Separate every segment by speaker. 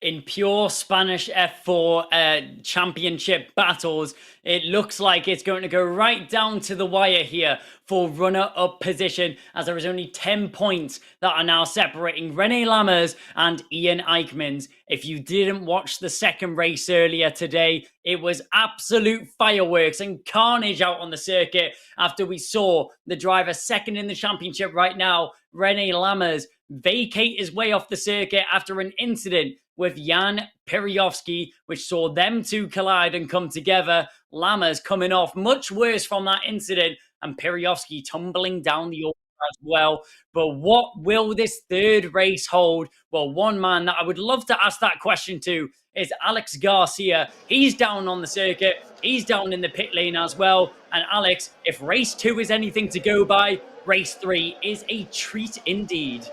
Speaker 1: in pure Spanish F4 championship battles, it looks like it's going to go right down to the wire here for runner-up position, as there is only 10 points that are now separating René Lammers and Ian Eichmanns. If you didn't watch the second race earlier today, it was absolute fireworks and carnage out on the circuit after we saw the driver second in the championship right now, René Lammers, vacate his way off the circuit after an incident with Jan Piriowski, which saw them two collide and come together. Lammers coming off much worse from that incident, and Piriowski tumbling down the order as well. But what will this third race hold? Well, one man that I would love to ask that question to is Alex Garcia. He's down on the circuit. He's down in the pit lane as well. And Alex, if race 2 is anything to go by, race 3 is a treat indeed.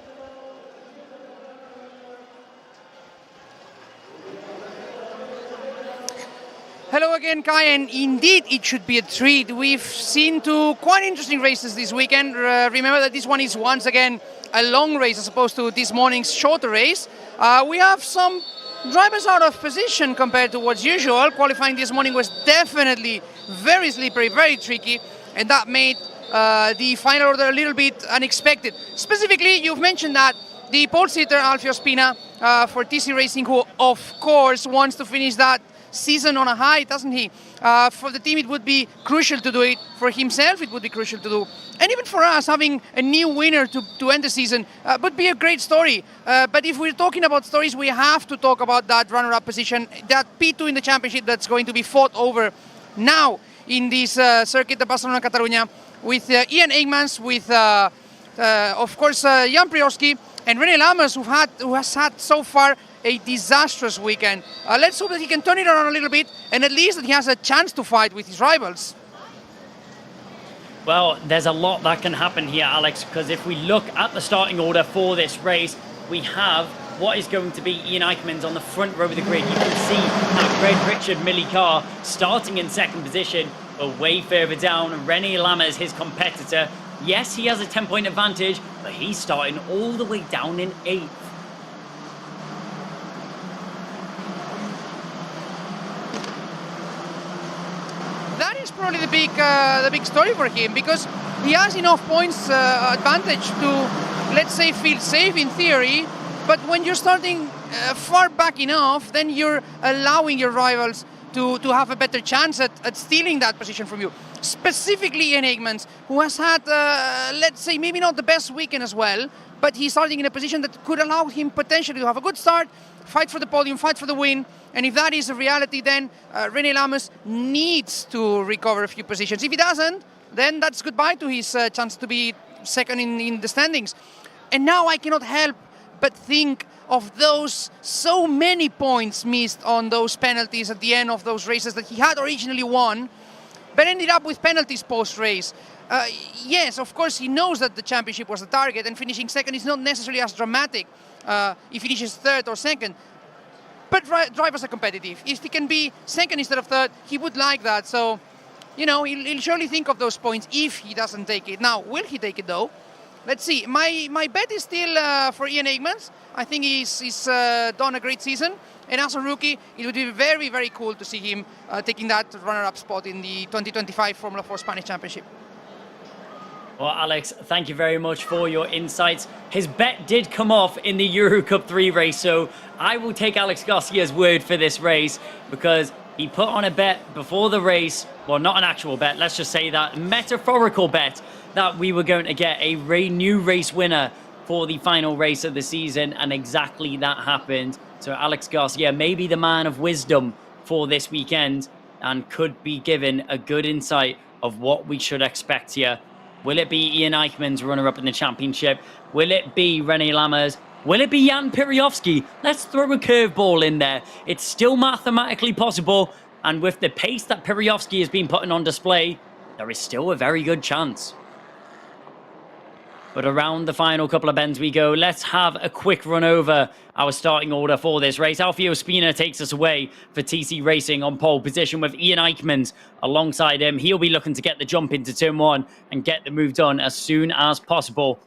Speaker 2: Hello again, Kai, and indeed it should be a treat. We've seen two quite interesting races this weekend. Remember that this one is once again a long race as opposed to this morning's shorter race. We have some drivers out of position compared to what's usual. Qualifying this morning was definitely very slippery, very tricky, and that made the final order a little bit unexpected. Specifically, you've mentioned that the pole sitter, Alfio Spina, for TC Racing, who of course wants to finish that season on a high, doesn't he? For the team it would be crucial to do it. For himself it would be crucial to do. And even for us, having a new winner to end the season would be a great story. But if we're talking about stories, we have to talk about that runner-up position, that P2 in the championship that's going to be fought over now in this circuit of Barcelona, Catalunya, with Ian Eichmanns, with of course Jan Piriowski and René Lammers, who has had so far a disastrous weekend. Let's hope that he can turn it around a little bit, and at least that he has a chance to fight with his rivals.
Speaker 1: Well, there's a lot that can happen here, Alex, because if we look at the starting order for this race, we have what is going to be Ian Eichmanns on the front row of the grid. You can see that Red Richard Millie car starting in second position, but way further down, René Lammers, his competitor. Yes, he has a 10-point advantage, but he's starting all the way down in 8th.
Speaker 2: That is probably the big story for him, because he has enough points advantage to, let's say, feel safe in theory. But when you're starting far back enough, then you're allowing your rivals to have a better chance at stealing that position from you. Specifically Ian Eichmanns, who has had, let's say, maybe not the best weekend as well, but he's starting in a position that could allow him potentially to have a good start, fight for the podium, fight for the win. And if that is a reality, then René Lammers needs to recover a few positions. If he doesn't, then that's goodbye to his chance to be second in the standings. And now I cannot help but think of those so many points missed on those penalties at the end of those races that he had originally won, but ended up with penalties post-race. Yes, of course, he knows that the championship was the target, and finishing second is not necessarily as dramatic if he finishes third or second. But drivers are competitive. If he can be second instead of third, he would like that. So, you know, he'll surely think of those points if he doesn't take it. Now, will he take it though? Let's see. My bet is still for Ian Eichmanns. I think he's done a great season. And as a rookie, it would be very, very cool to see him taking that runner-up spot in the 2025 Formula 4 Spanish Championship.
Speaker 1: Well, Alex, thank you very much for your insights. His bet did come off in the Euro Cup 3 race, so I will take Alex Garcia's word for this race, because he put on a bet before the race, well, not an actual bet, let's just say that, metaphorical bet, that we were going to get a new race winner for the final race of the season, and exactly that happened. So Alex Garcia may be the man of wisdom for this weekend and could be given a good insight of what we should expect here. Will it be Ian Eichmanns runner-up in the championship? Will it be René Lammers? Will it be Jan Piriowski? Let's throw a curveball in there. It's still mathematically possible, and with the pace that Piriowski has been putting on display, there is still a very good chance. But around the final couple of bends we go. Let's have a quick run over our starting order for this race. Alfio Spina takes us away for TC Racing on pole position with Ian Eichmanns alongside him. He'll be looking to get the jump into turn 1 and get the move done as soon as possible.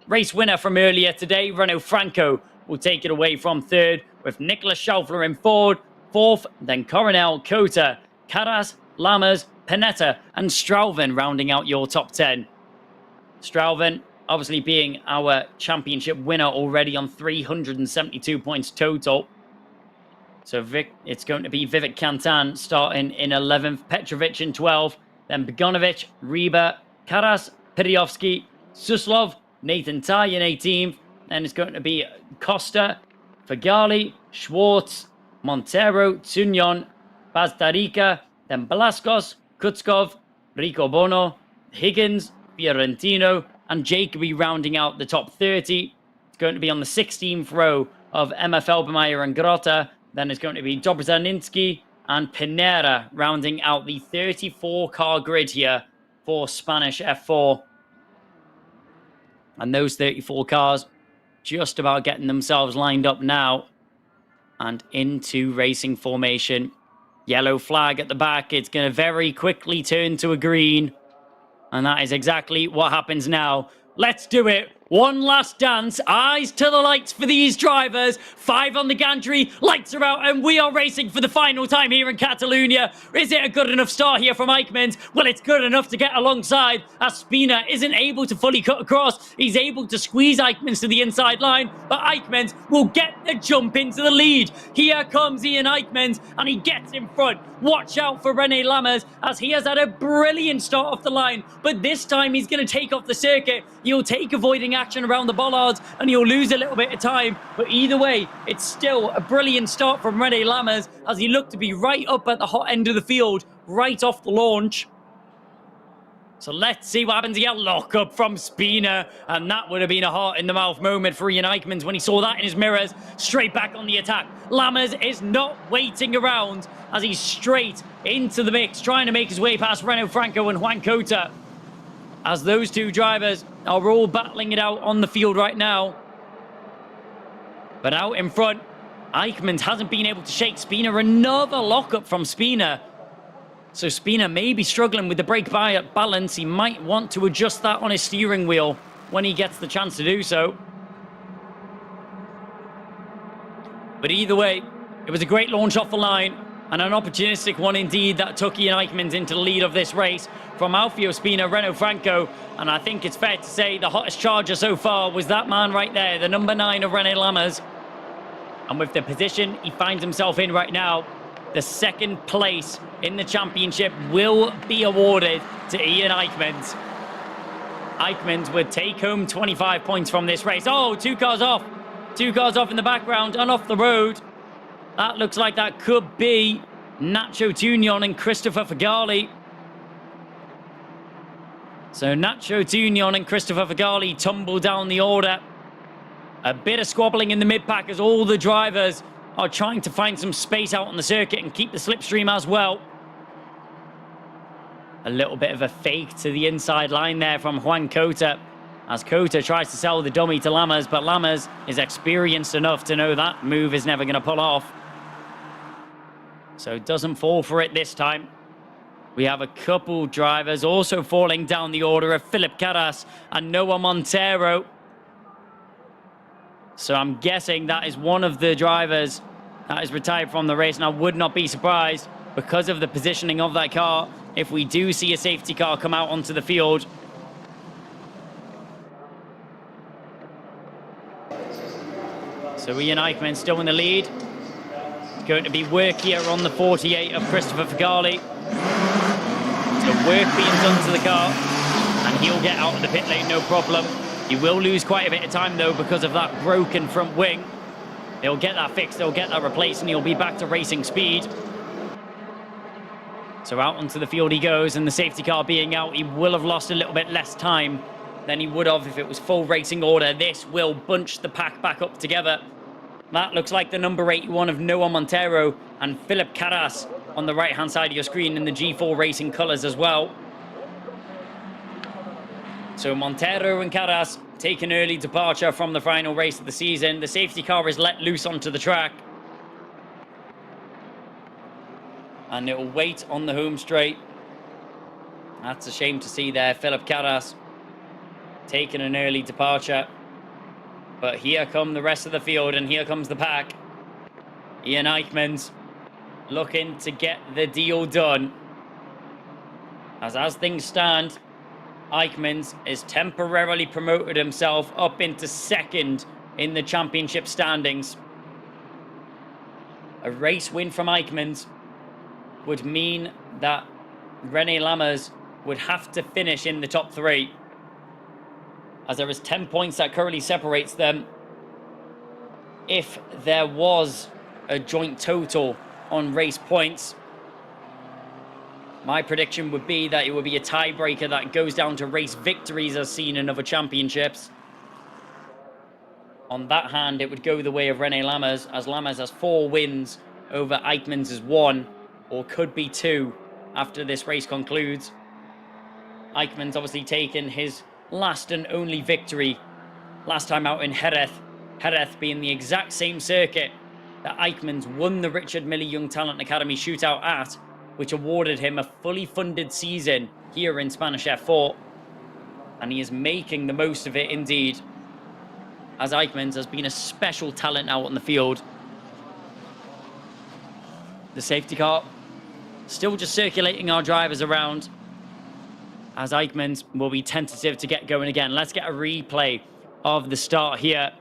Speaker 1: Race winner from earlier today, Renault Franco, will take it away from third, with Nicholas Schaufler in fourth, then Coronel, Kota, Caras, Lammers, Panetta, and Strauven rounding out your top 10. Strauven obviously being our championship winner already on 372 points total. So it's going to be Vivek Kantan starting in 11th, Petrovic in 12th, then Begonovic, Reba, Karas, Piryovsky, Suslov, Nathan Tai in 18th, then it's going to be Costa, Fagali, Schwartz, Montero, Tunyon, Bazdarika, then Blascos, Kutskov, Rico Bono, Higgins, Fiorentino, and Jacoby rounding out the top 30. It's going to be on the 16th row of MF Elbemeyer and Grotta. Then it's going to be Dobrzaninski and Pinera rounding out the 34-car grid here for Spanish F4. And those 34 cars just about getting themselves lined up now and into racing formation. Yellow flag at the back. It's going to very quickly turn to a green. And that is exactly what happens now. Let's do it. One last dance. Eyes to the lights for these drivers. 5 on the gantry. Lights are out and we are racing for the final time here in Catalonia. Is it a good enough start here from Eichmann? Well, it's good enough to get alongside as Spina isn't able to fully cut across. He's able to squeeze Eichmann to the inside line, but Eichmann will get the jump into the lead. Here comes Ian Eichmann and he gets in front. Watch out for Rene Lammers as he has had a brilliant start off the line, but this time he's going to take off the circuit. He'll take avoiding action around the bollards and he'll lose a little bit of time, but either way it's still a brilliant start from Rene Lammers as he looked to be right up at the hot end of the field right off the launch. So let's see what happens here. Lock up from Spina, and that would have been a heart in the mouth moment for Ian Eichmann when he saw that in his mirrors. Straight back on the attack. Lammers is not waiting around as he's straight into the mix, trying to make his way past Renault Franco and Juan Cota, as those two drivers are all battling it out on the field right now. But out in front, Eichmann hasn't been able to shake Spina. Another lockup from Spina. So Spina may be struggling with the brake balance. He might want to adjust that on his steering wheel when he gets the chance to do so. But either way, it was a great launch off the line and an opportunistic one indeed that took Ian Eichmann into the lead of this race from Alfio Spina, Renault Franco. And I think it's fair to say the hottest charger so far was that man right there, the number 9 of Rene Lammers. And with the position he finds himself in right now, the second place in the championship will be awarded to Ian Eichmann. Eichmann would take home 25 points from this race. Oh, 2 cars off. 2 cars off in the background and off the road. That looks like that could be Nacho Tunyon and Christopher Fagali. So Nacho Tunyon and Christopher Fagali tumble down the order. A bit of squabbling in the mid-pack as all the drivers are trying to find some space out on the circuit and keep the slipstream as well. A little bit of a fake to the inside line there from Juan Cota as Cota tries to sell the dummy to Lammers, but Lammers is experienced enough to know that move is never going to pull off. So doesn't fall for it this time. We have a couple drivers also falling down the order of Philip Caras and Noah Montero. So I'm guessing that is one of the drivers that is retired from the race, and I would not be surprised because of the positioning of that car if we do see a safety car come out onto the field. So Ian Eichmann still in the lead. It's going to be work here on the 48 of Christopher Fagali. So work being done to the car and he'll get out of the pit lane, no problem. He will lose quite a bit of time, though, because of that broken front wing. They'll get that fixed, they'll get that replaced, and he'll be back to racing speed. So out onto the field he goes, and the safety car being out, he will have lost a little bit less time than he would have if it was full racing order. This will bunch the pack back up together. That looks like the number 81 of Noah Montero and Philip Caras on the right-hand side of your screen in the G4 Racing colours as well. So Montero and Caras take an early departure from the final race of the season. The safety car is let loose onto the track. And it will wait on the home straight. That's a shame to see there. Philip Caras taking an early departure. But here come the rest of the field, and here comes the pack. Ian Eichmann's looking to get the deal done. As things stand, Eichmann's is temporarily promoted himself up into second in the championship standings. A race win from Eichmann's would mean that René Lammers would have to finish in the top 3, as there is 10 points that currently separates them. If there was a joint total on race points, my prediction would be that it would be a tiebreaker that goes down to race victories as seen in other championships. On that hand, it would go the way of René Lammers, as Lammers has 4 wins over Eichmann's 1, or could be 2 after this race concludes. Eichmann's obviously taken his last and only victory last time out in Jerez. Jerez being the exact same circuit that Eichmann's won the Richard Mille Young Talent Academy shootout at, which awarded him a fully funded season here in Spanish F4. And he is making the most of it indeed, as Eichmann's has been a special talent out on the field. The safety car still just circulating our drivers around, as Eichmann's will be tentative to get going again. Let's get a replay of the start here.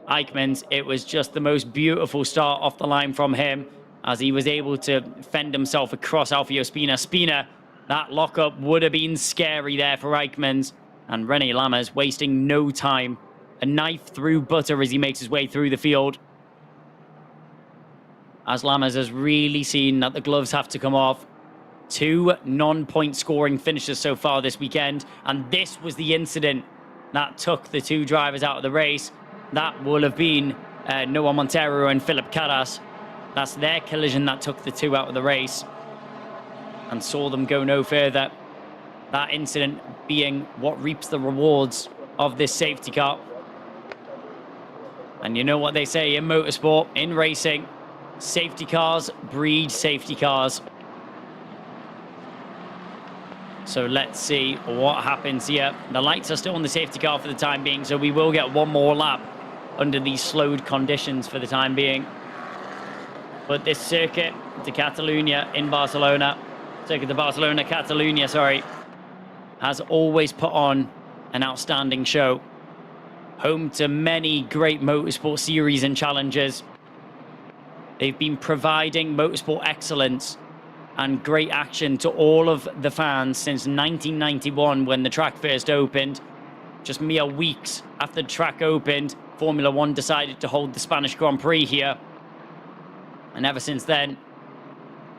Speaker 1: Eichmann's, it was just the most beautiful start off the line from him, as he was able to fend himself across Alfio Spina. Spina, that lockup would have been scary there for Eichmann's, and René Lammers wasting no time. A knife through butter as he makes his way through the field, as Lammers has really seen that the gloves have to come off. 2 non-point scoring finishes so far this weekend, and this was the incident that took the 2 drivers out of the race. That will have been Noah Montero and Philip Caras. That's their collision that took the 2 out of the race and saw them go no further. That incident being what reaps the rewards of this safety car. And you know what they say in motorsport, in racing, safety cars breed safety cars. So let's see what happens here. The lights are still on the safety car for the time being, so we will get one more lap under these slowed conditions for the time being. But this circuit de Catalunya in Barcelona, circuit de Barcelona, Catalunya, sorry, has always put on an outstanding show. Home to many great motorsport series and challenges. They've been providing motorsport excellence and great action to all of the fans since 1991 when the track first opened. Just mere weeks after the track opened, Formula One decided to hold the Spanish Grand Prix here. And ever since then,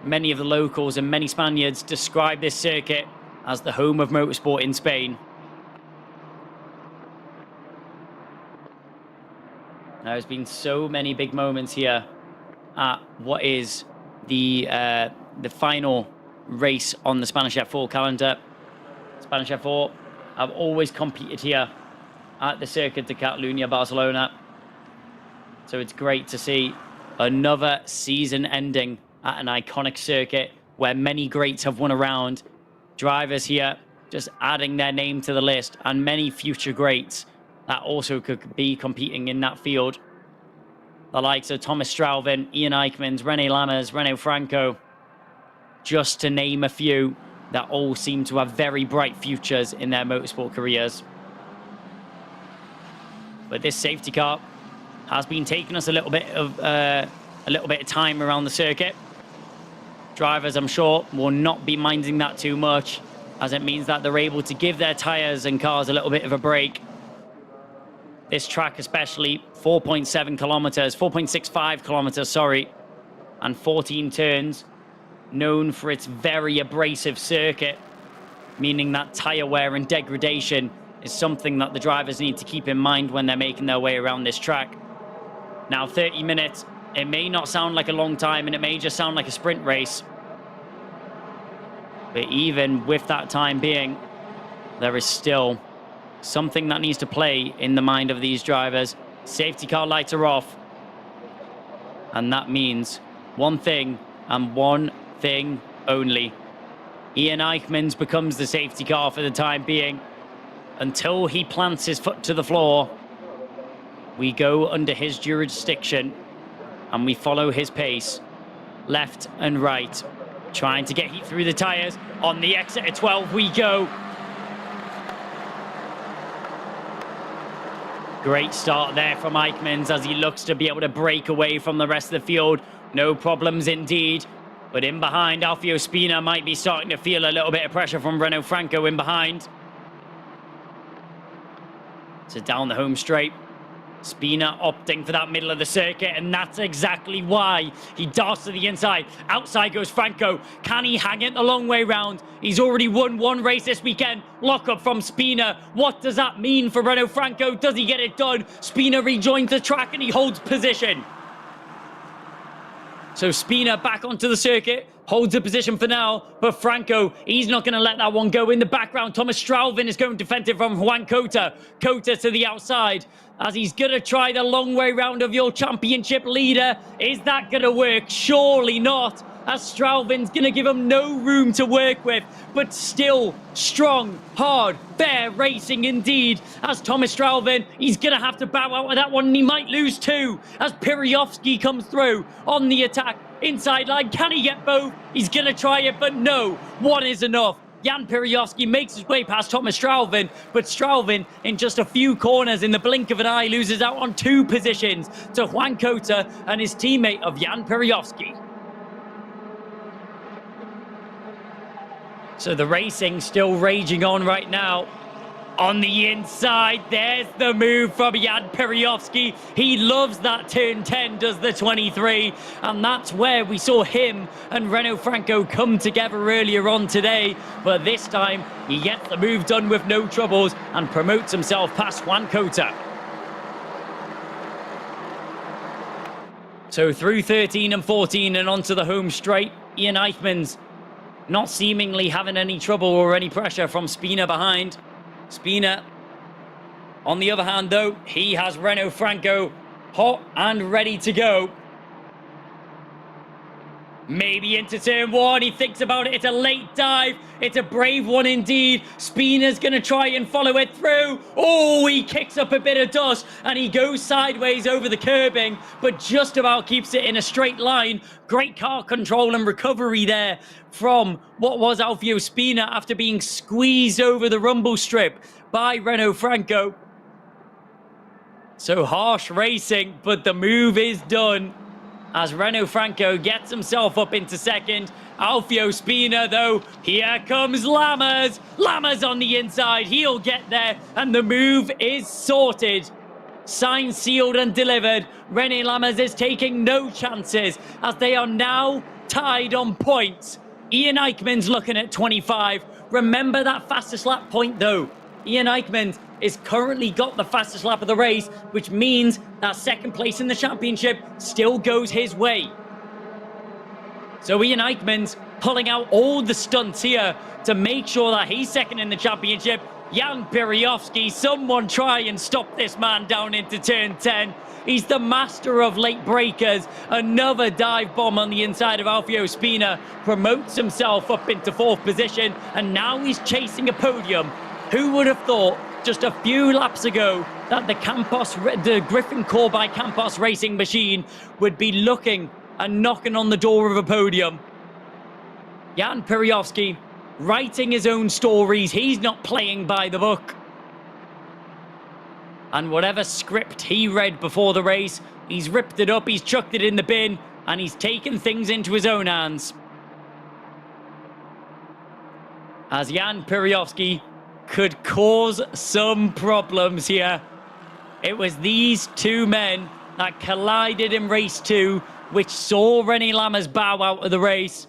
Speaker 1: many of the locals and many Spaniards describe this circuit as the home of motorsport in Spain. There's been so many big moments here at what is the final race on the Spanish F4 calendar. Spanish F4 have always competed here at the Circuit de Catalunya, Barcelona. So it's great to see another season ending at an iconic circuit where many greats have won around. Drivers here just adding their name to the list, and many future greats that also could be competing in that field. The likes of Thomas Straubing, Ian Eichmann's, René Lammers, Renault Franco, just to name a few that all seem to have very bright futures in their motorsport careers. But this safety car has been taking us a little bit of time around the circuit. Drivers, I'm sure, will not be minding that too much, as it means that they're able to give their tires and cars a little bit of a break. This track especially, 4.7 kilometers, 4.65 kilometers, sorry, and 14 turns, known for its very abrasive circuit, meaning that tire wear and degradation is something that the drivers need to keep in mind when they're making their way around this track. Now, 30 minutes, it may not sound like a long time, and it may just sound like a sprint race. But even with that time being, there is still something that needs to play in the mind of these drivers. Safety car lights are off. And that means one thing and one thing only. Ian Eichmann's becomes the safety car for the time being, until he plants his foot to the floor. We go under his jurisdiction and we follow his pace, left and right, trying to get heat through the tyres. On the exit at 12 we go. Great start there from Eichmanns as he looks to be able to break away from the rest of the field. No problems indeed. But in behind, Alfio Spina might be starting to feel a little bit of pressure from Renault Franco in behind. So down the home straight. Spina opting for that middle of the circuit, and that's exactly why he darts to the inside. Outside goes Franco. Can he hang it the long way round? He's already won one race this weekend. Lock up from Spina. What does that mean for Renault Franco? Does he get it done? Spina rejoins the track and he holds position. So Spina back onto the circuit, holds the position for now, but Franco, he's not going to let that one go. In the background, Thomas Straubing is going defensive from Juan Cota. Cota to the outside, as he's going to try the long way round of your championship leader. Is that going to work? Surely not, as Straubing's going to give him no room to work with, but still strong, hard, fair racing indeed, as Thomas Straubing, he's going to have to bow out with that one, and he might lose two, as Piriovsky comes through on the attack, inside line. Can he get both? He's going to try it, but no, one is enough. Jan Piriovsky makes his way past Thomas Straubing, but Straubing, in just a few corners, in the blink of an eye, loses out on 2 positions to Juan Cota and his teammate of Jan Piriovsky. So the racing still raging on right now. On the inside, there's the move from Jan Piriovsky. He loves that turn 10, does the 23. And that's where we saw him and Renault Franco come together earlier on today. But this time, he gets the move done with no troubles and promotes himself past Juan Cota. So through 13 and 14 and onto the home straight, Ian Eichmanns not seemingly having any trouble or any pressure from Spina behind. Spina, on the other hand, though, he has Renault Franco hot and ready to go. Maybe into turn 1. He thinks about it. It's a late dive. It's a brave one indeed. Spina's going to try and follow it through. Oh, he kicks up a bit of dust and he goes sideways over the curbing, but just about keeps it in a straight line. Great car control and recovery there from what was Alfio Spina after being squeezed over the rumble strip by Renault Franco. So harsh racing, but the move is done, as Renault Franco gets himself up into second. Alfio Spina, though, here comes Lammers. Lammers on the inside. He'll get there, and the move is sorted. Signed, sealed, and delivered. René Lammers is taking no chances, as they are now tied on points. Ian Eichmanns looking at 25. Remember that fastest lap point, though. Ian Eichmanns is currently got the fastest lap of the race, which means that second place in the championship still goes his way. So Ian Eichmanns pulling out all the stunts here to make sure that he's second in the championship. Jan Piriovsky, someone try and stop this man down into turn 10. He's the master of late breakers. Another dive bomb on the inside of Alfio Spina. Promotes himself up into 4th position, and now he's chasing a podium. Who would have thought just a few laps ago that the Griffin Core by Campos racing machine would be looking and knocking on the door of a podium? Jan Piriovsky writing his own stories. He's not playing by the book. And whatever script he read before the race, he's ripped it up, he's chucked it in the bin, and he's taken things into his own hands. As Jan Piriovsky could cause some problems here. It was these two men that collided in race 2, which saw René Lammers bow out of the race.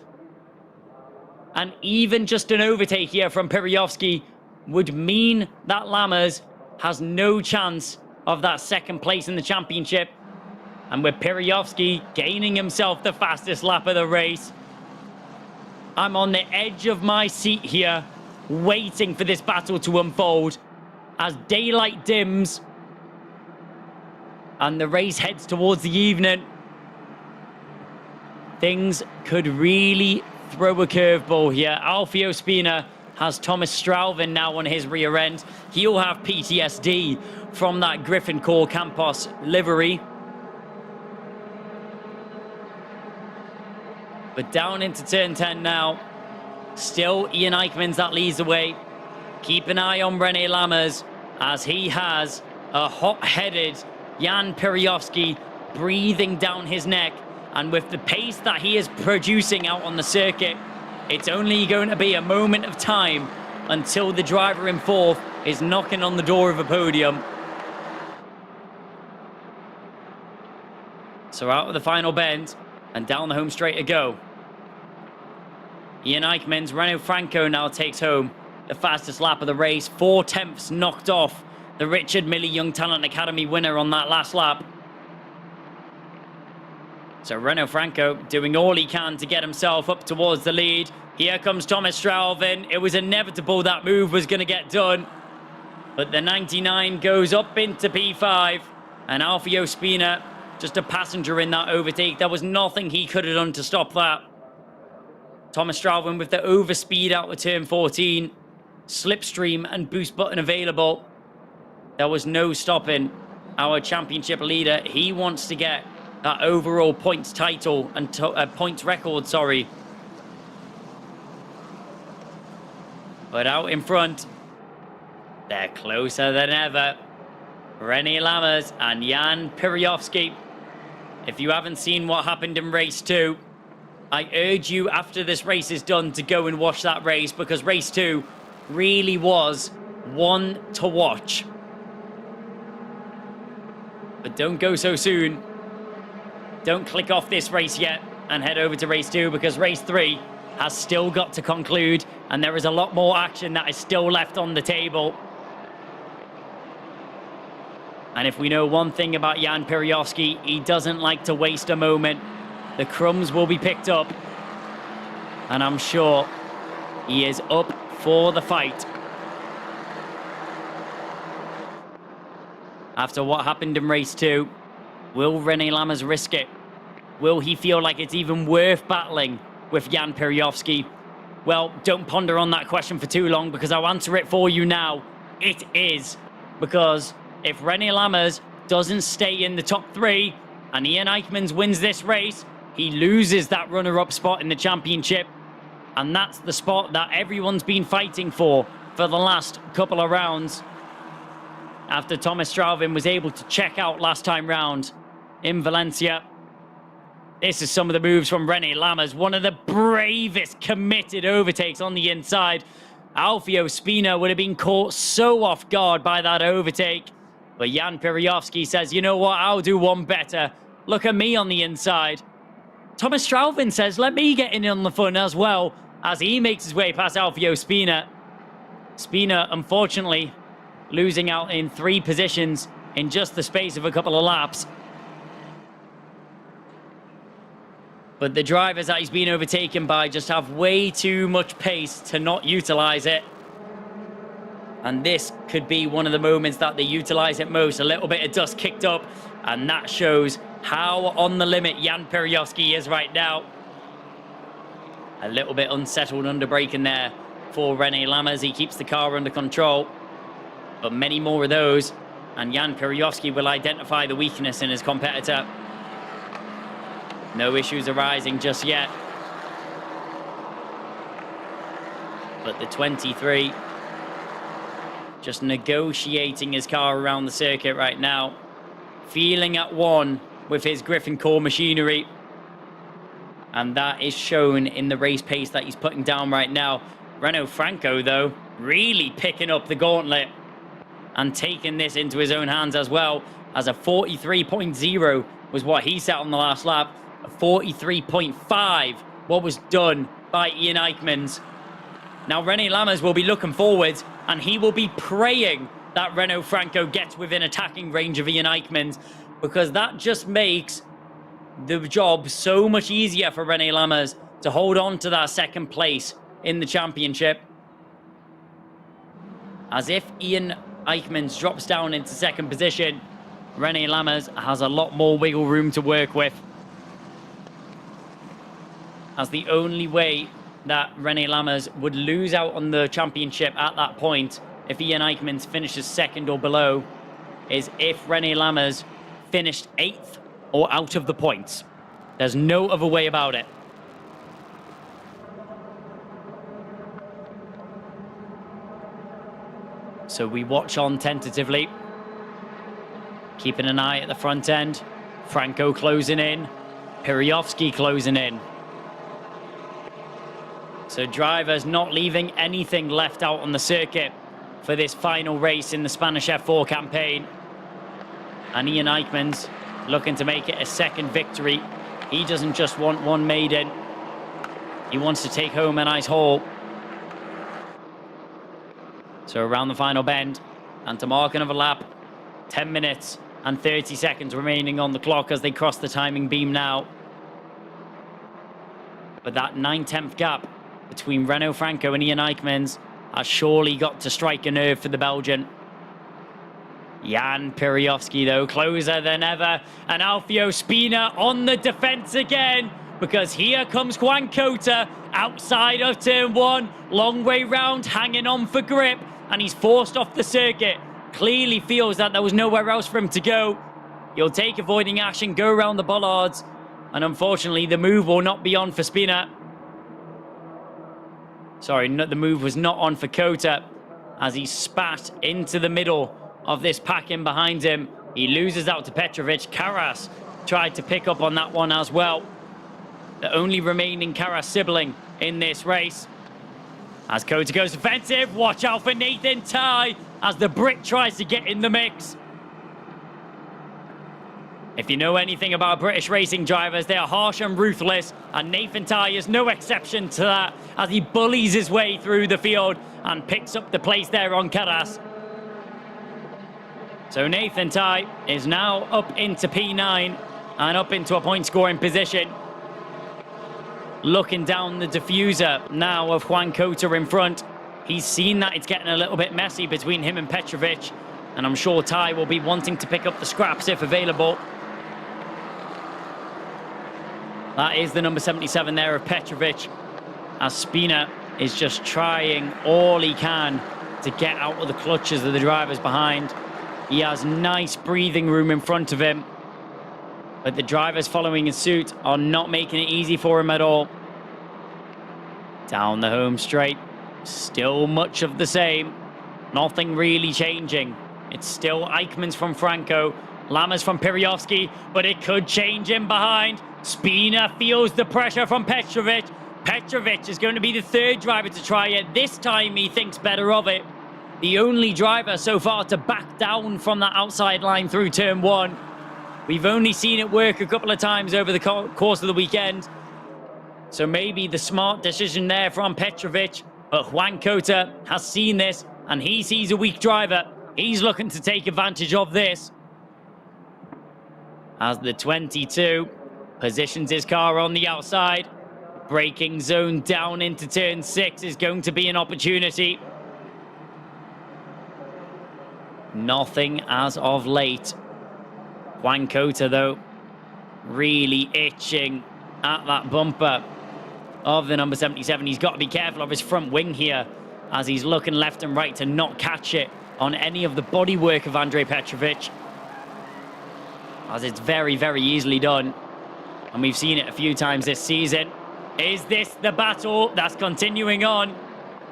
Speaker 1: And even just an overtake here from Piriovsky would mean that Lammers has no chance of that second place in the championship. And with Piriovsky gaining himself the fastest lap of the race, I'm on the edge of my seat here, waiting for this battle to unfold as daylight dims and the race heads towards the evening. Things could really throw a curveball here. Alfio Spina has Thomas Strauvin now on his rear end. He'll have PTSD from that Griffin Core Campos livery. But down into turn 10 now. Still Ian Eichmann's that leads the way. Keep an eye on Rene Lammers as he has a hot-headed Jan Piriowski breathing down his neck. And with the pace that he is producing out on the circuit, it's only going to be a moment of time until the driver in fourth is knocking on the door of a podium. So out of the final bend and down the home straight to go. Ian Eichmann's Renault Franco now takes home the fastest lap of the race. 4/10 knocked off the Richard Mille Young Talent Academy winner on that last lap. So Renault Franco doing all he can to get himself up towards the lead. Here comes Thomas Strauvin. It was inevitable that move was going to get done. But the 99 goes up into P5. And Alfio Spina, just a passenger in that overtake. There was nothing he could have done to stop that. Thomas Strauvin with the overspeed out of turn 14. Slipstream and boost button available. There was no stopping our championship leader. He wants to get that overall points title and points record, sorry. But out in front, they're closer than ever. Rene Lammers and Jan Piriowski. If you haven't seen what happened in race 2, I urge you after this race is done to go and watch that race, because race 2 really was one to watch. But don't go so soon. Don't click off this race yet and head over to race 2, because race 3 has still got to conclude and there is a lot more action that is still left on the table. And if we know one thing about Jan Piriowski, he doesn't like to waste a moment. The crumbs will be picked up. And I'm sure he is up for the fight. After what happened in race 2, will Rene Lammers risk it? Will he feel like it's even worth battling with Jan Piriowski? Well, don't ponder on that question for too long, because I'll answer it for you now. It is. Because if Rene Lammers doesn't stay in the top 3 and Ian Eichmann wins this race, he loses that runner-up spot in the championship. And that's the spot that everyone's been fighting for the last couple of rounds. After Thomas Strauvin was able to check out last time round in Valencia. This is some of the moves from Rene Lammers. One of the bravest committed overtakes on the inside. Alfio Spina would have been caught so off guard by that overtake. But Jan Piriowski says, you know what, I'll do one better. Look at me on the inside. Thomas Strauvin says, let me get in on the fun as well, as he makes his way past Alfio Spina. Spina, unfortunately, losing out in 3 positions in just the space of a couple of laps. But the drivers that he's been overtaken by just have way too much pace to not utilize it. And this could be one of the moments that they utilize it most. A little bit of dust kicked up, and that shows how on the limit Jan Piriowski is right now. A little bit unsettled under braking there for Rene Lammers. He keeps the car under control. But many more of those, and Jan Piriowski will identify the weakness in his competitor. No issues arising just yet. But the 23 just negotiating his car around the circuit right now. Feeling at one with his Griffin Core machinery. And that is shown in the race pace that he's putting down right now. Renault Franco, though, really picking up the gauntlet and taking this into his own hands as well, as a 43.0 was what he set on the last lap. A 43.5 what was done by Ian Eichmann. Now Rene Lammers will be looking forwards, and he will be praying that Renault Franco gets within attacking range of Ian Eichmann, because that just makes the job so much easier for Rene Lammers to hold on to that second place in the championship. As if Ian Eichmann drops down into second position, Rene Lammers has a lot more wiggle room to work with. As the only way that Rene Lammers would lose out on the championship at that point if Ian Eichmann finishes second or below is if Rene Lammers finished 8th or out of the points. There's no other way about it. So we watch on tentatively, keeping an eye at the front end. Franco closing in, Piriovsky closing in. So drivers not leaving anything left out on the circuit for this final race in the Spanish F4 campaign. And Ian Eichmann's looking to make it a second victory. He doesn't just want one maiden. He wants to take home a nice haul. So around the final bend, and to mark another lap, 10 minutes and 30 seconds remaining on the clock as they cross the timing beam now. But that 9/10 gap between Renault Franco and Ian Eichmann's has surely got to strike a nerve for the Belgian. Jan Piriovsky, though, closer than ever. And Alfio Spina on the defense again, because here comes Juan Cota outside of turn 1. Long way round, hanging on for grip. And he's forced off the circuit. Clearly feels that there was nowhere else for him to go. He'll take avoiding action, go around the bollards. And unfortunately, the move will not be on for Spina. Sorry, the move was not on for Cota as he spat into the middle of this pack in behind him. He loses out to Petrovic. Karas tried to pick up on that one as well. The only remaining Karas sibling in this race. As Cota goes offensive, watch out for Nathan Ty as the Brit tries to get in the mix. If you know anything about British racing drivers, they are harsh and ruthless, and Nathan Ty is no exception to that as he bullies his way through the field and picks up the place there on Karas. So Nathan Ty is now up into P9 and up into a point scoring position. Looking down the diffuser now of Juan Cota in front. He's seen that it's getting a little bit messy between him and Petrovic, and I'm sure Ty will be wanting to pick up the scraps if available. That is the number 77 there of Petrovic, as Spina is just trying all he can to get out of the clutches of the drivers behind. He has nice breathing room in front of him, but the drivers following in suit are not making it easy for him at all. Down the home straight, still much of the same. Nothing really changing. It's still Eichmann's from Franco, Lammers from Piriovsky, but it could change in behind. Spina feels the pressure from Petrovic. Petrovic is going to be the third driver to try it. This time he thinks better of it. The only driver so far to back down from that outside line through turn 1. We've only seen it work a couple of times over the course of the weekend. So maybe the smart decision there from Petrovic. But Juan Cota has seen this, and he sees a weak driver. He's looking to take advantage of this. As the 22 positions his car on the outside. Braking zone down into turn 6 is going to be an opportunity. Nothing as of late. Juan Cota, though, really itching at that bumper of the number 77. He's got to be careful of his front wing here as he's looking left and right to not catch it on any of the bodywork of Andrej Petrovic, as it's very, very easily done. And we've seen it a few times this season. Is this the battle that's continuing on?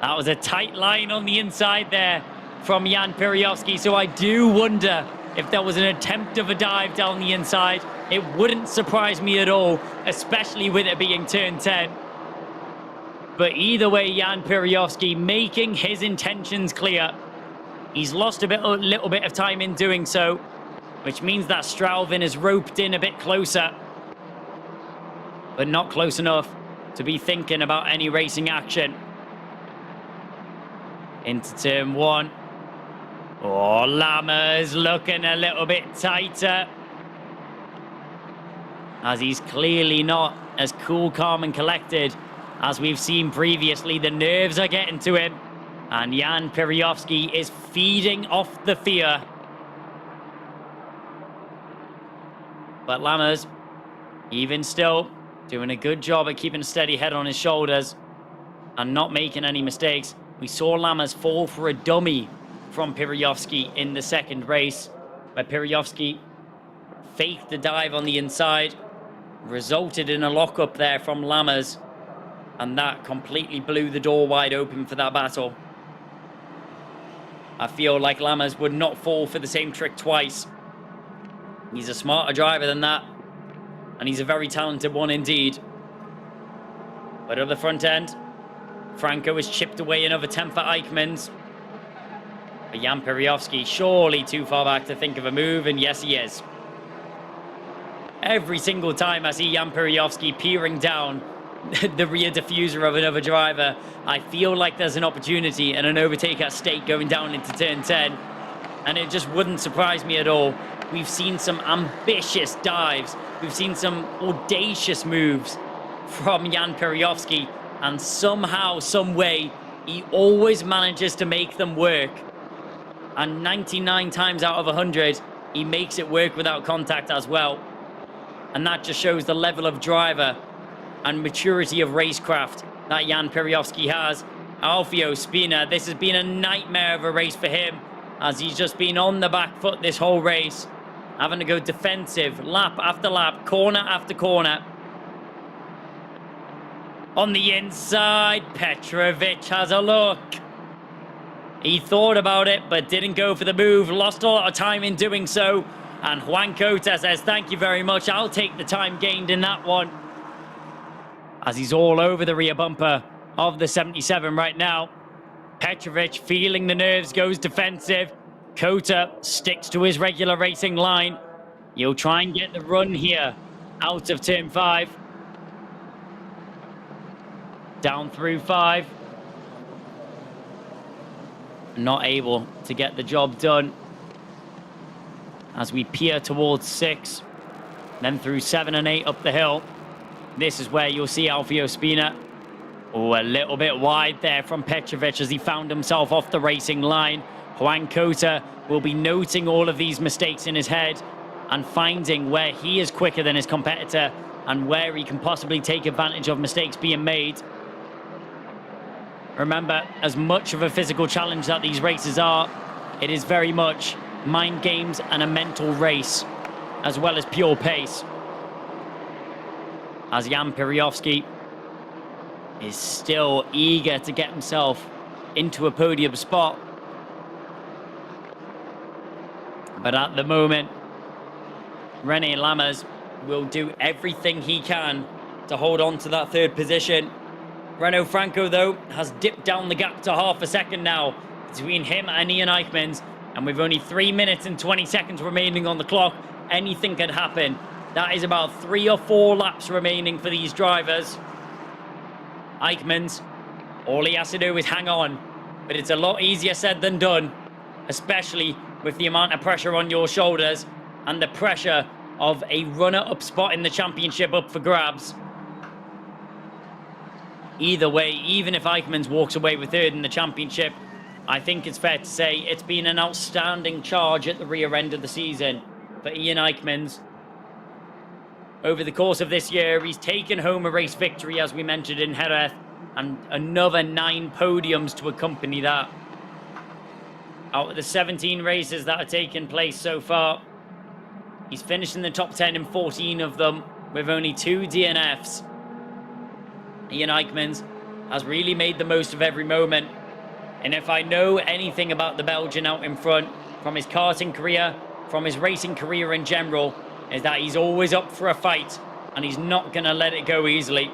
Speaker 1: That was a tight line on the inside there from Jan Piriovsky, so I do wonder if there was an attempt of a dive down the inside. It wouldn't surprise me at all, especially with it being turn 10. But either way, Jan Piriovsky making his intentions clear. He's lost a little bit of time in doing so, which means that Strauvin is roped in a bit closer, but not close enough to be thinking about any racing action. Into turn 1. Oh, Lammers looking a little bit tighter, as he's clearly not as cool, calm and collected as we've seen previously. The nerves are getting to him, and Jan Piriovsky is feeding off the fear. But Lammers, even still, doing a good job at keeping a steady head on his shoulders. and not making any mistakes. We saw Lammers fall for a dummy from Piryovsky in the second race, where Piryovsky faked the dive on the inside, resulted in a lockup there from Lammers, and that completely blew the door wide open for that battle. I feel like Lammers would not fall for the same trick twice. He's a smarter driver than that, and he's a very talented one indeed. But at the front end, Franco has chipped away another 10 for Eichmanns. But Jan Piryovsky surely too far back to think of a move, and yes, he is. Every single time I see Jan Piryovsky peering down the rear diffuser of another driver, I feel like there's an opportunity and an overtake at stake going down into turn 10. And it just wouldn't surprise me at all. We've seen some ambitious dives. We've seen some audacious moves from Jan Piryovsky. And somehow, some way, he always manages to make them work. And 99 times out of 100, he makes it work without contact as well. And that just shows the level of driver and maturity of racecraft that Jan Piryovsky has. Alfio Spina, this has been a nightmare of a race for him, as he's just been on the back foot this whole race, having to go defensive lap after lap, corner after corner. On the inside, Petrovic has a look. He thought about it, but didn't go for the move. Lost a lot of time in doing so. And Juan Cota says, thank you very much. I'll take the time gained in that one. As he's all over the rear bumper of the 77 right now. Petrovic, feeling the nerves, goes defensive. Cota sticks to his regular racing line. He'll try and get the run here out of turn 5. Down through 5. Not able to get the job done. As we peer towards 6. Then through 7 and 8 up the hill. This is where you'll see Alfio Spina. Oh, a little bit wide there from Petrovic as he found himself off the racing line. Juan Cota will be noting all of these mistakes in his head and finding where he is quicker than his competitor and where he can possibly take advantage of mistakes being made. Remember, as much of a physical challenge that these races are, it is very much mind games and a mental race, as well as pure pace. As Jan Piryovsky is still eager to get himself into a podium spot. But at the moment, René Lammers will do everything he can to hold on to that third position. Renault Franco, though, has dipped down the gap to half a second now between him and Ian Eichmanns. And with only 3 minutes and 20 seconds remaining on the clock, anything could happen. That is about 3 or 4 laps remaining for these drivers. Eichmanns, all he has to do is hang on. But it's a lot easier said than done, especially with the amount of pressure on your shoulders and the pressure of a runner-up spot in the championship up for grabs. Either way, even if Eichmanns walks away with third in the championship, I think it's fair to say it's been an outstanding charge at the rear end of the season for Ian Eichmanns. Over the course of this year, he's taken home a race victory, as we mentioned, in Jerez, and another 9 podiums to accompany that. Out of the 17 races that have taken place so far, he's finished in the top 10 in 14 of them, with only 2 DNFs. Ian Eichmanns has really made the most of every moment. And if I know anything about the Belgian out in front, from his karting career, from his racing career in general, is that he's always up for a fight, and he's not going to let it go easily.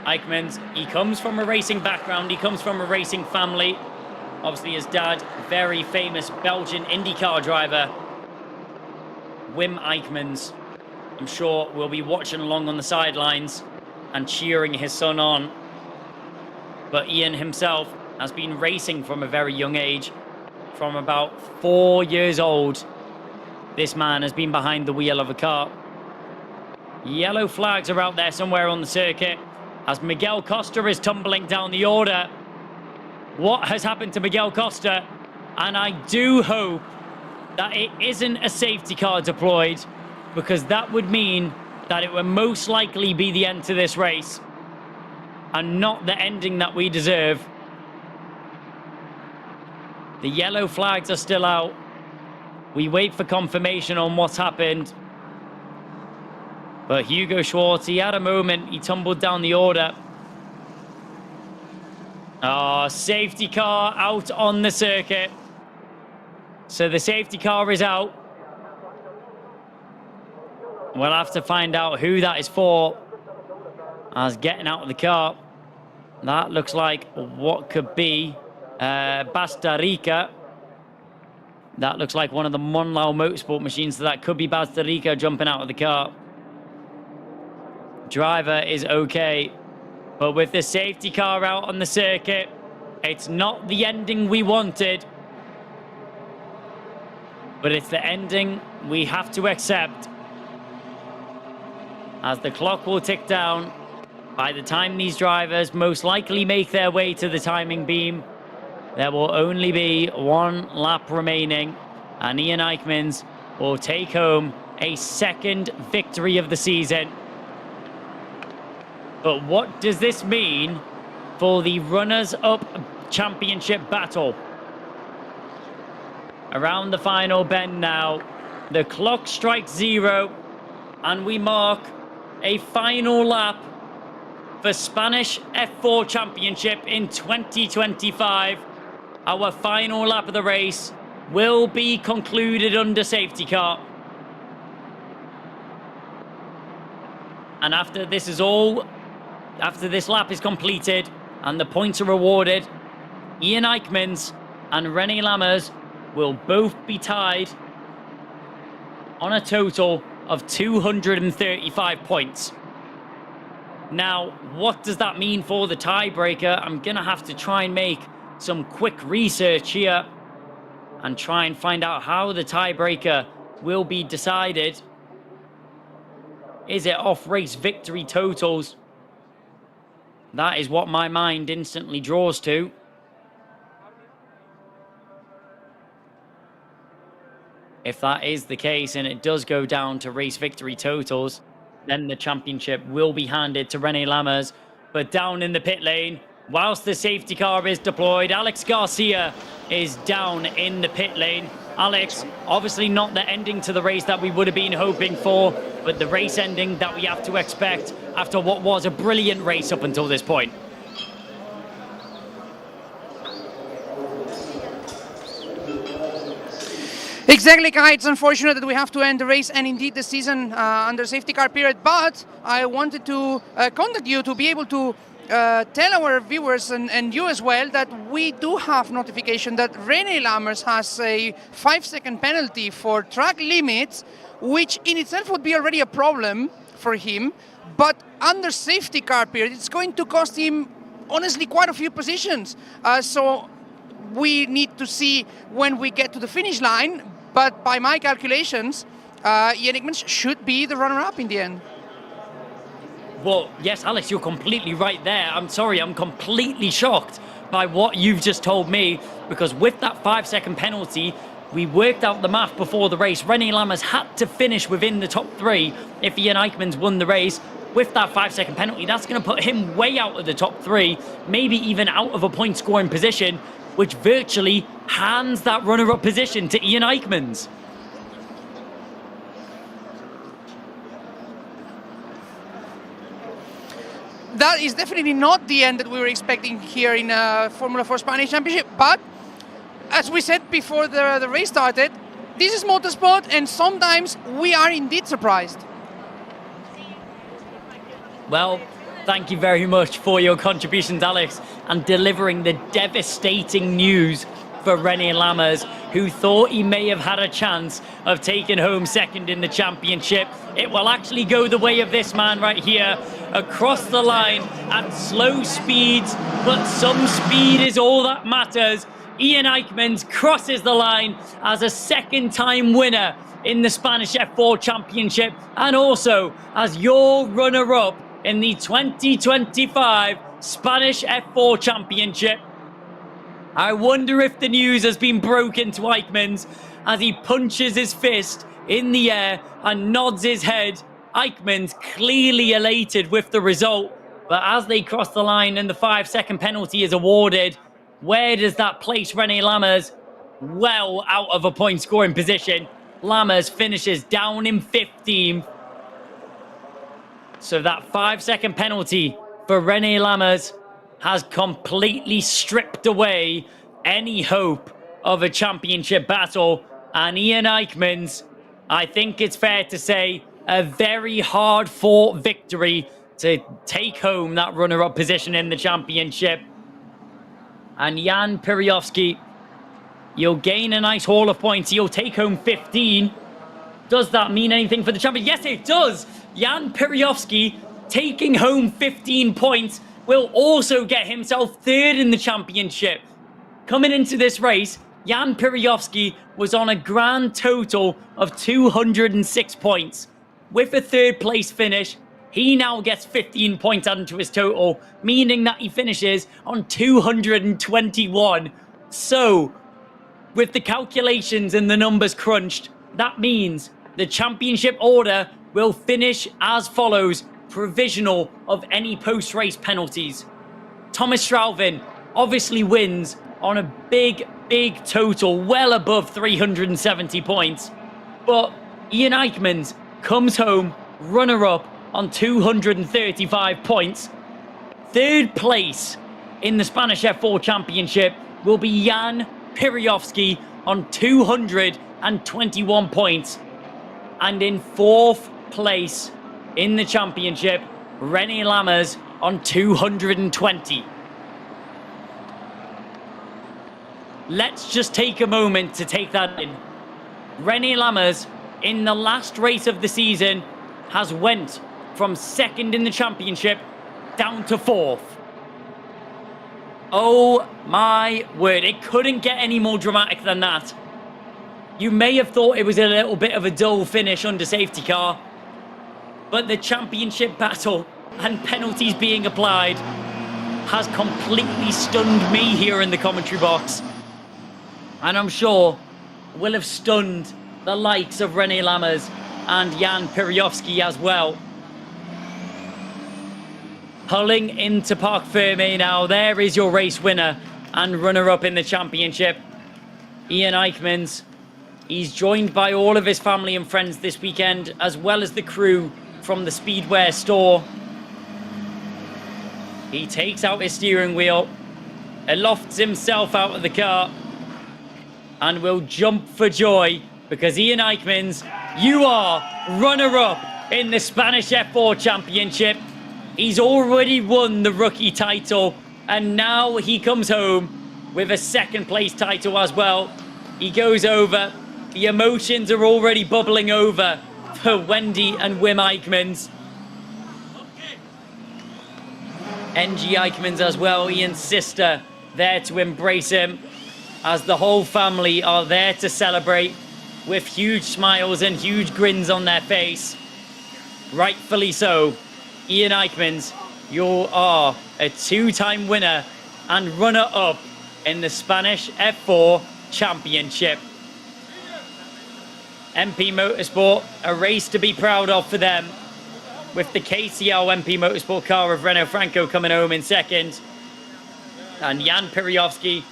Speaker 1: Eichmanns, he comes from a racing background, he comes from a racing family. Obviously his dad, very famous Belgian IndyCar driver, Wim Eichmanns. I'm sure we'll be watching along on the sidelines and cheering his son on. But Ian himself has been racing from a very young age. From about 4 years old, this man has been behind the wheel of a car. Yellow flags are out there somewhere on the circuit as Miguel Costa is tumbling down the order. What has happened to Miguel Costa? And I do hope that it isn't a safety car deployed, because that would mean that it will most likely be the end to this race and not the ending that we deserve. The yellow flags are still out. We wait for confirmation on what's happened. But Hugo Schwartz, he had a moment. He tumbled down the order. Oh, safety car out on the circuit. So the safety car is out. We'll have to find out who that is for. As getting out of the car. That looks like what could be Costa Rica. That looks like one of the Monlau Motorsport machines. So that could be Costa Rica jumping out of the car. Driver is okay. But with the safety car out on the circuit, it's not the ending we wanted. But it's the ending we have to accept. As the clock will tick down, by the time these drivers most likely make their way to the timing beam, there will only be one lap remaining, and Ian Eichmans will take home a second victory of the season. But what does this mean for the runners-up championship battle? Around the final bend now, the clock strikes 0, and we mark a final lap for Spanish F4 Championship in 2025. Our final lap of the race will be concluded under safety car. And after this lap is completed and the points are rewarded, Ian Eichmans and René Lammers will both be tied on a total of 235 points. Now, what does that mean for the tiebreaker? I'm going to have to try and make some quick research here and try and find out how the tiebreaker will be decided. Is it off race victory totals? That is what my mind instantly draws to. If that is the case and it does go down to race victory totals, then the championship will be handed to René Lammers. But down in the pit lane, whilst the safety car is deployed, Alex Garcia is down in the pit lane. Alex, obviously not the ending to the race that we would have been hoping for, but the race ending that we have to expect after what was a brilliant race up until this point.
Speaker 2: Exactly, Kai. It's unfortunate that we have to end the race and indeed the season under safety car period, but I wanted to contact you to be able to tell our viewers and you as well that we do have notification that René Lammers has a 5-second penalty for track limits, which in itself would be already a problem for him, but under safety car period it's going to cost him honestly quite a few positions. So we need to see when we get to the finish line, but by my calculations, Ian Eichmans should be the runner-up in the end.
Speaker 1: Well, yes, Alex, you're completely right there. I'm sorry, I'm completely shocked by what you've just told me, because with that 5-second penalty, we worked out the math before the race. René Lammers had to finish within the top 3 if Ian Eichmans won the race. With that 5-second penalty, that's going to put him way out of the top 3, maybe even out of a point-scoring position, which virtually hands that runner-up position to Ian Eichmans.
Speaker 2: That is definitely not the end that we were expecting here in Formula 4 Spanish Championship, but as we said before the race started, this is motorsport and sometimes we are indeed surprised.
Speaker 1: Well, thank you very much for your contributions, Alex, and delivering the devastating news for René Lammers, who thought he may have had a chance of taking home second in the championship. It will actually go the way of this man right here, across the line at slow speeds, but some speed is all that matters. Ian Eichmans crosses the line as a second-time winner in the Spanish F4 Championship, and also as your runner-up in the 2025 Spanish F4 Championship. I wonder if the news has been broken to Eichmans as he punches his fist in the air and nods his head Eichmann's clearly elated with the result, but as they cross the line and the 5-second penalty is awarded, where does that place René Lammers? Well out of a point scoring position. Lammers finishes down in 15th. So that 5-second penalty for René Lammers has completely stripped away any hope of a championship battle. And Ian Eichmann's, I think it's fair to say, a very hard-fought victory to take home that runner-up position in the championship. And Jan Piriowski, you'll gain a nice haul of points. You'll take home 15. Does that mean anything for the champion? Yes, it does. Jan Piriowski taking home 15 points will also get himself third in the championship. Coming into this race, Jan Piriowski was on a grand total of 206 points. With a third place finish, he now gets 15 points added to his total, meaning that he finishes on 221. So, with the calculations and the numbers crunched, that means the championship order will finish as follows, provisional of any post-race penalties. Thomas Straubing obviously wins on a big total, well above 370 points. But Ian Eichmann's comes home runner-up on 235 points. Third place in the Spanish F4 Championship will be Jan Piriowski on 221 points. And in fourth place in the championship, René Lammers on 220. Let's just take a moment to take that in. René Lammers, in the last race of the season, has went from second in the championship down to fourth. Oh my word, it couldn't get any more dramatic than that. You may have thought it was a little bit of a dull finish under safety car, but the championship battle and penalties being applied has completely stunned me here in the commentary box. And I'm sure will have stunned the likes of René Lammers and Jan Piriowski as well. Pulling into Parc Fermé now, there is your race winner and runner-up in the championship, Ian Eichmann's. He's joined by all of his family and friends this weekend, as well as the crew from the Speedwear store. He takes out his steering wheel, lofts himself out of the car, and will jump for joy because Ian Eichmann's, you are runner-up in the Spanish F4 Championship. He's already won the rookie title, and now he comes home with a second place title as well. He goes over. The emotions are already bubbling over for Wendy and Wim Eichmann's. NG Eichmann's as well, Ian's sister, there to embrace him, as the whole family are there to celebrate with huge smiles and huge grins on their face. Rightfully so. Ian Eichmann's, you are a two-time winner and runner-up in the Spanish F4 Championship. MP Motorsport, a race to be proud of for them, with the KCL MP Motorsport car of Renault Franco coming home in second, and Jan Piriowski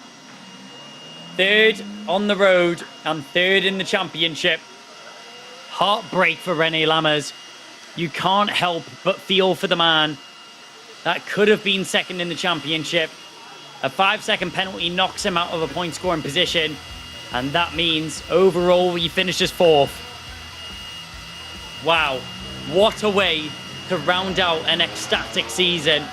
Speaker 1: third on the road and third in the championship. Heartbreak for René Lammers. You can't help but feel for the man that could have been second in the championship. A 5-second penalty knocks him out of a point scoring position, and that means overall he finishes fourth. Wow, what a way to round out an ecstatic season.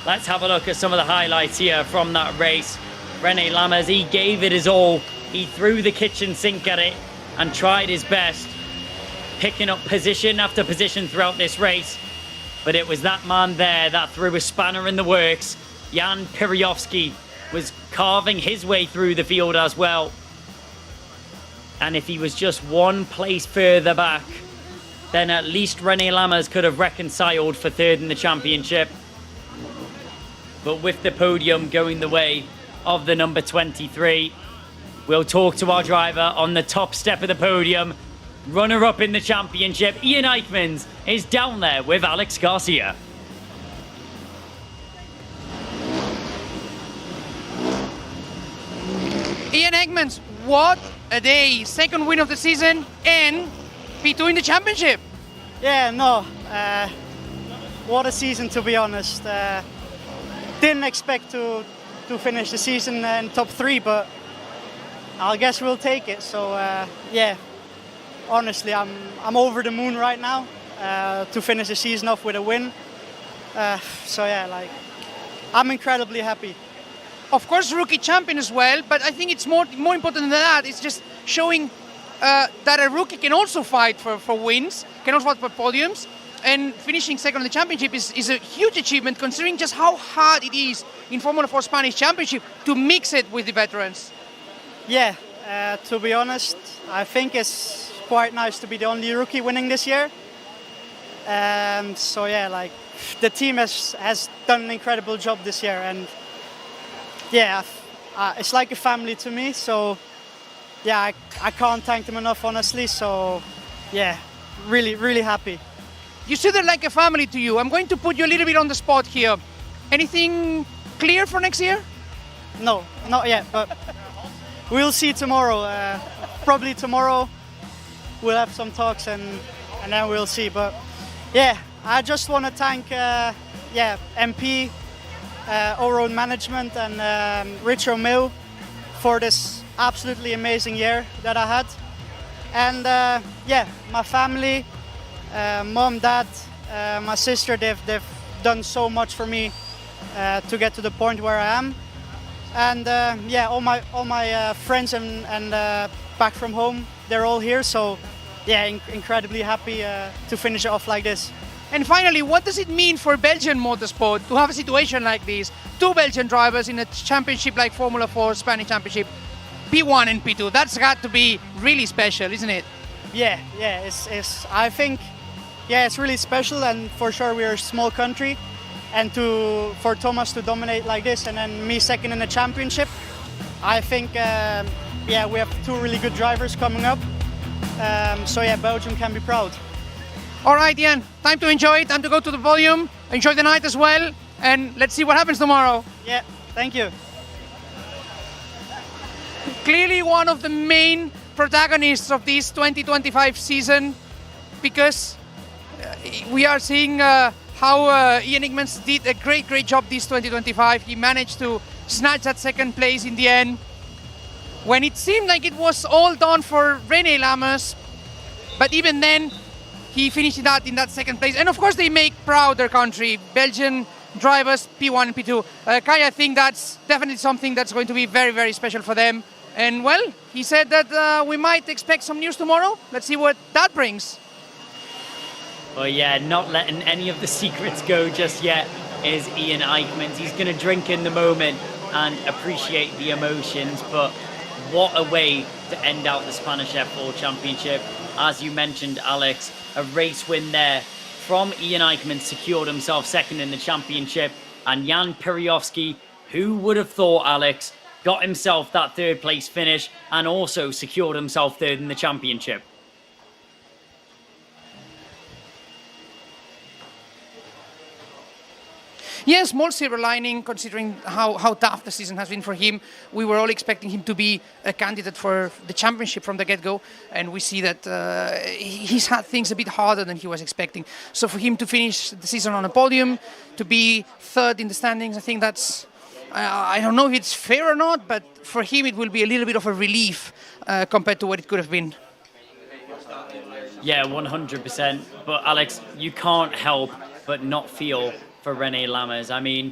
Speaker 1: Let's have a look at some of the highlights here from that race. René Lammers, he gave it his all. He threw the kitchen sink at it and tried his best, picking up position after position throughout this race. But it was that man there that threw a spanner in the works. Jan Piriowski was carving his way through the field as well. And if he was just one place further back, then at least René Lammers could have reconciled for third in the championship. But with the podium going the way of the number 23, we'll talk to our driver on the top step of the podium. Runner-up in the championship, Ian Eichmans is down there with Alex Garcia.
Speaker 2: Ian Eggmans, what a day. Second win of the season and P2 in the championship.
Speaker 3: Yeah, no. What a season, to be honest. Didn't expect to finish the season in top 3, but I guess we'll take it. So yeah, honestly, I'm over the moon right now to finish the season off with a win. So yeah, like I'm incredibly happy.
Speaker 2: Of course, rookie champion as well, but I think it's more important than that. It's just showing that a rookie can also fight for wins, can also fight for podiums, and finishing second in the championship is a huge achievement considering just how hard it is in Formula 4 Spanish Championship to mix it with the veterans.
Speaker 3: Yeah, to be honest, I think it's quite nice to be the only rookie winning this year. So yeah, like the team has done an incredible job this year, and yeah, it's like a family to me. So yeah, I can't thank them enough, honestly. So yeah, really happy.
Speaker 2: You see they're like a family to you. I'm going to put you a little bit on the spot here. Anything clear for next year?
Speaker 3: No, not yet, but we'll see tomorrow. Probably tomorrow we'll have some talks and then we'll see. But yeah, I just want to thank MP, Allroad Management and Rich Romeo for this absolutely amazing year that I had. And yeah, my family, mom, dad, my sister, they've done so much for me to get to the point where I am. And yeah, all my friends and back from home, they're all here. So yeah, incredibly happy to finish it off like this.
Speaker 2: And finally, what does it mean for Belgian motorsport to have a situation like this? Two Belgian drivers in a championship like Formula 4 Spanish Championship, P1 and P2. That's got to be really special, isn't it?
Speaker 3: Yeah, it's I think, yeah, it's really special, and for sure we're a small country, and for Thomas to dominate like this and then me second in the championship, I think yeah, we have two really good drivers coming up. So yeah, Belgium can be proud.
Speaker 2: All right, Ian, time to enjoy it, time to go to the podium, enjoy the night as well, and let's see what happens tomorrow.
Speaker 3: Yeah, thank you.
Speaker 2: Clearly one of the main protagonists of this 2025 season, because we are seeing how Ian Eggmans did a great job this 2025. He managed to snatch that second place in the end, when it seemed like it was all done for René Lammers, but even then, he finished that in that second place. And of course they make proud their country, Belgian drivers, P1 and P2. Kai, I think that's definitely something that's going to be very special for them. And well, he said that we might expect some news tomorrow. Let's see what that brings.
Speaker 1: Well, yeah, not letting any of the secrets go just yet is Ian Eichmans. He's going to drink in the moment and appreciate the emotions, but what a way to end out the Spanish F4 Championship. As you mentioned, Alex, a race win there from Ian Eichmans secured himself second in the championship, and Jan Piriowski, who would have thought, Alex, got himself that third place finish and also secured himself third in the championship.
Speaker 2: Yes, small silver lining considering how tough the season has been for him. We were all expecting him to be a candidate for the championship from the get-go, and we see that he's had things a bit harder than he was expecting. So for him to finish the season on a podium, to be third in the standings, I think that's, I don't know if it's fair or not, but for him it will be a little bit of a relief compared to what it could have been.
Speaker 1: Yeah, 100%. But Alex, you can't help but not feel for René Lammers. I mean,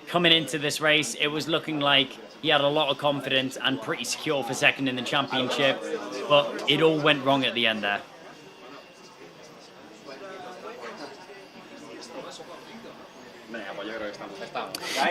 Speaker 1: coming into this race, it was looking like he had a lot of confidence and pretty secure for second in the championship, but it all went wrong at the end there.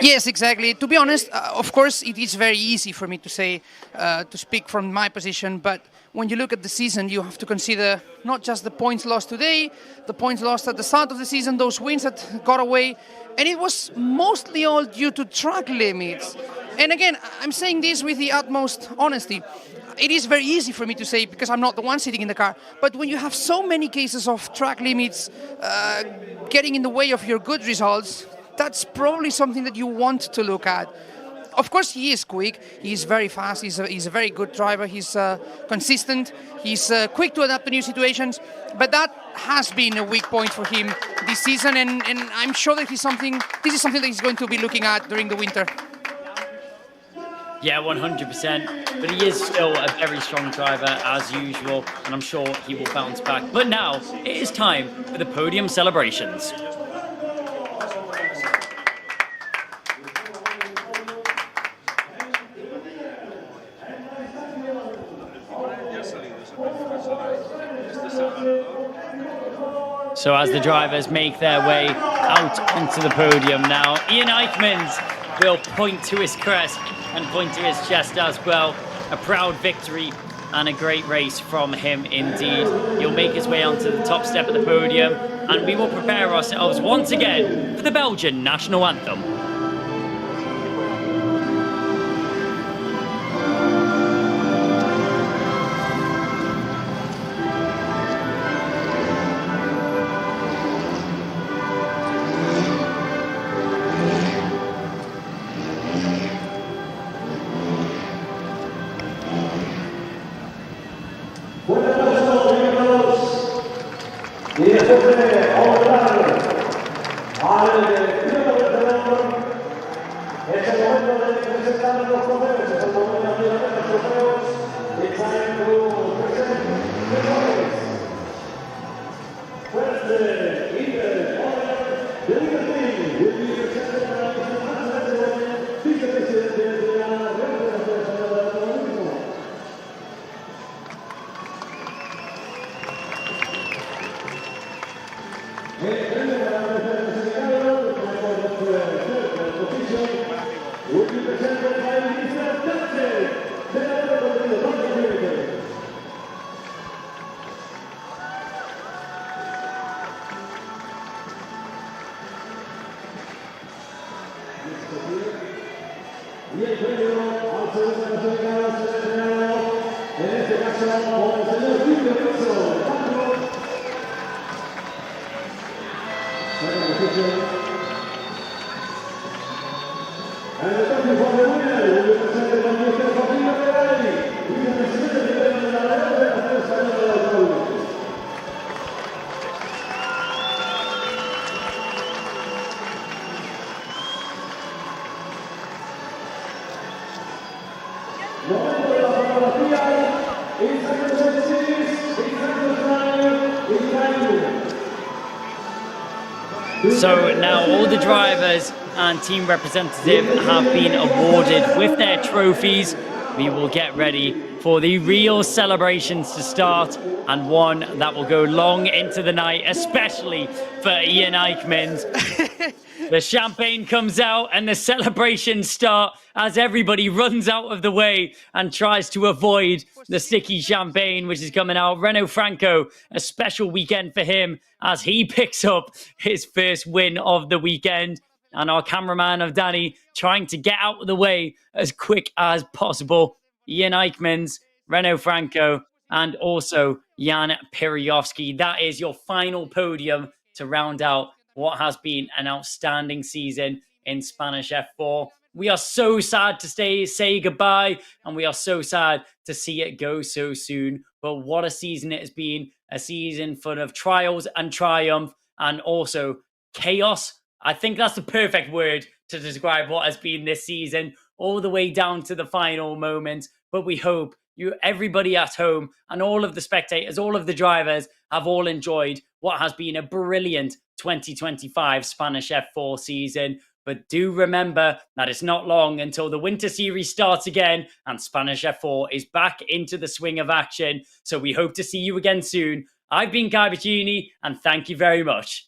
Speaker 2: Yes, exactly. To be honest, of course, it is very easy for me to say, to speak from my position, but when you look at the season, you have to consider not just the points lost today, the points lost at the start of the season, those wins that got away, and it was mostly all due to track limits. And again, I'm saying this with the utmost honesty. it is very easy for me to say because I'm not the one sitting in the car. But when you have so many cases of track limits getting in the way of your good results, that's probably something that you want to look at. Of course, he is quick. He's very fast. He's a very good driver. He's consistent. He's quick to adapt to new situations. But that has been a weak point for him this season, and I'm sure that this is something that he's going to be looking at during the winter.
Speaker 1: Yeah, 100%. But he is still a very strong driver as usual, and I'm sure he will bounce back. But now it is time for the podium celebrations. So as the drivers make their way out onto the podium now, Ian Eichmans will point to his crest and point to his chest as well. A proud victory and a great race from him indeed. He'll make his way onto the top step of the podium, and we will prepare ourselves once again for the Belgian national anthem. So now all the drivers and team representatives have been awarded with their trophies. We will get ready for the real celebrations to start, and one that will go long into the night, especially for Ian Eichmans. The champagne comes out and the celebrations start as everybody runs out of the way and tries to avoid the sticky champagne, which is coming out. Renault Franco, a special weekend for him as he picks up his first win of the weekend. And our cameraman of Danny trying to get out of the way as quick as possible. Ian Eichmans, Renault Franco, and also Jan Piriowski. That is your final podium to round out what has been an outstanding season in Spanish F4. We are so sad to say goodbye, and we are so sad to see it go so soon. But what a season it has been. A season full of trials and triumph, and also chaos. I think that's the perfect word to describe what has been this season, all the way down to the final moment. But we hope everybody at home and all of the spectators, all of the drivers have all enjoyed what has been a brilliant 2025 Spanish F4 season. But do remember that it's not long until the Winter Series starts again and Spanish F4 is back into the swing of action. So we hope to see you again soon. I've been Guy Bacchini, and thank you very much.